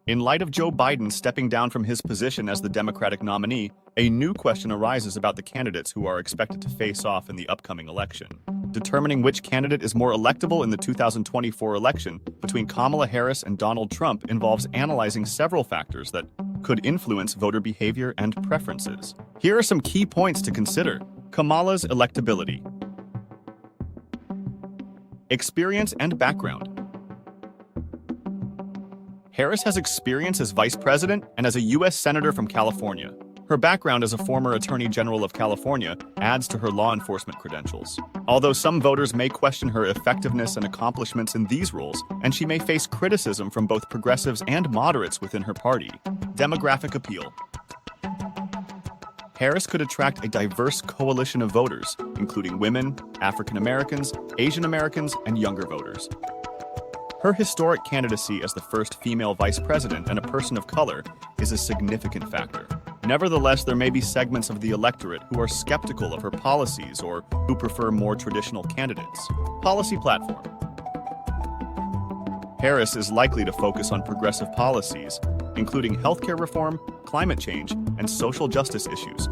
In light of Joe Biden stepping down from his position as the Democratic nominee, a new question arises about the candidates who are expected to face off in the upcoming election. Determining which candidate is more electable in the 2024 election between Kamala Harris and Donald Trump involves analyzing several factors that could influence voter behavior and preferences. Here are some key points to consider. Kamala's electability. Experience and background. Harris has experience as vice president and as a U.S. Senator from California. Her background as a former Attorney General of California adds to her law enforcement credentials. Although some voters may question her effectiveness and accomplishments in these roles, and she may face criticism from both progressives and moderates within her party. Demographic appeal. Harris could attract a diverse coalition of voters, including women, African Americans, Asian Americans, and younger voters. Her historic candidacy as the first female vice president and a person of color is a significant factor. Nevertheless, there may be segments of the electorate who are skeptical of her policies or who prefer more traditional candidates. Policy platform. Harris is likely to focus on progressive policies, including healthcare reform, climate change, and social justice issues,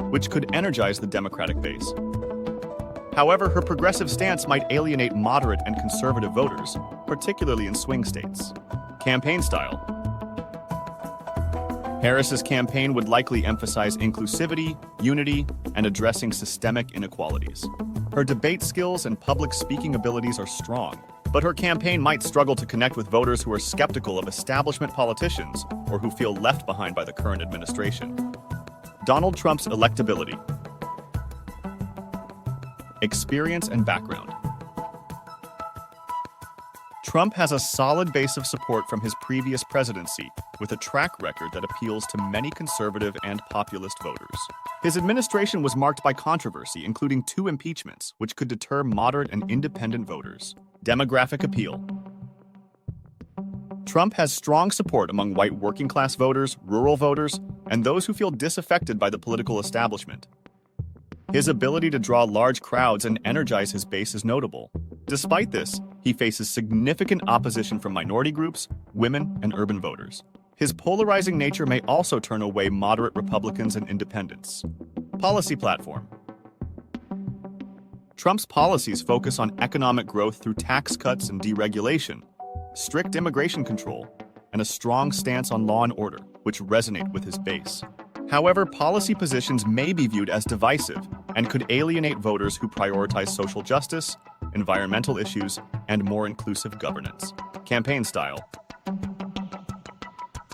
which could energize the Democratic base. However, her progressive stance might alienate moderate and conservative voters, particularly in swing states. Campaign style. Harris's campaign would likely emphasize inclusivity, unity, and addressing systemic inequalities. Her debate skills and public speaking abilities are strong, but her campaign might struggle to connect with voters who are skeptical of establishment politicians or who feel left behind by the current administration. Donald Trump's electability. Experience and background. Trump has a solid base of support from his previous presidency, with a track record that appeals to many conservative and populist voters. His administration was marked by controversy, including 2 impeachments, which could deter moderate and independent voters. Demographic appeal. Trump has strong support among white working-class voters, rural voters, and those who feel disaffected by the political establishment. His ability to draw large crowds and energize his base is notable. Despite this, he faces significant opposition from minority groups, women, and urban voters. His polarizing nature may also turn away moderate Republicans and independents. Policy platform. Trump's policies focus on economic growth through tax cuts and deregulation, strict immigration control, and a strong stance on law and order, which resonate with his base. However, policy positions may be viewed as divisive and could alienate voters who prioritize social justice, environmental issues, and more inclusive governance. Campaign style.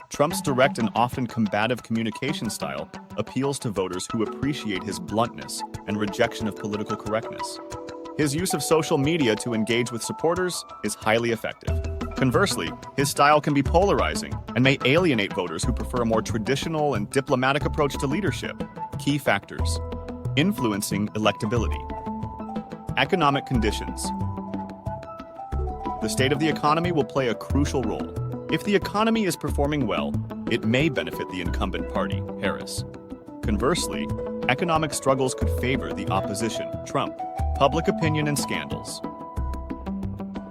Trump's direct and often combative communication style appeals to voters who appreciate his bluntness and rejection of political correctness. His use of social media to engage with supporters is highly effective. Conversely, his style can be polarizing and may alienate voters who prefer a more traditional and diplomatic approach to leadership. Key factors. Influencing electability. Economic conditions. The state of the economy will play a crucial role. If the economy is performing well, it may benefit the incumbent party, Harris. Conversely, economic struggles could favor the opposition, Trump. Public opinion and scandals.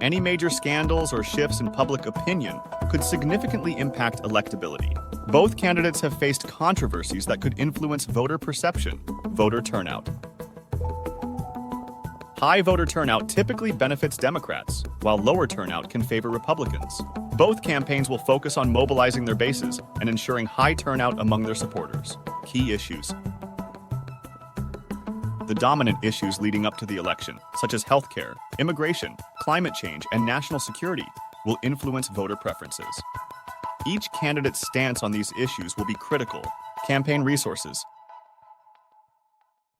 Any major scandals or shifts in public opinion could significantly impact electability. Both candidates have faced controversies that could influence voter perception. Voter turnout. High voter turnout typically benefits Democrats, while lower turnout can favor Republicans. Both campaigns will focus on mobilizing their bases and ensuring high turnout among their supporters. Key issues. The dominant issues leading up to the election, such as healthcare, immigration, climate change, and national security, will influence voter preferences. Each candidate's stance on these issues will be critical. Campaign resources.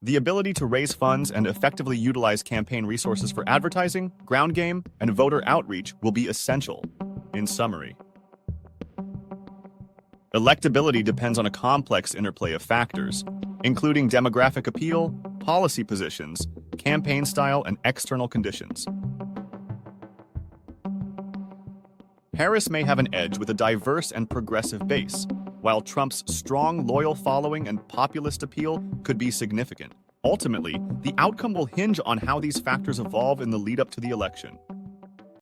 The ability to raise funds and effectively utilize campaign resources for advertising, ground game, and voter outreach will be essential. In summary, electability depends on a complex interplay of factors, including demographic appeal, policy positions, campaign style, and external conditions. Harris may have an edge with a diverse and progressive base, while Trump's strong, loyal following and populist appeal could be significant. Ultimately, the outcome will hinge on how these factors evolve in the lead-up to the election.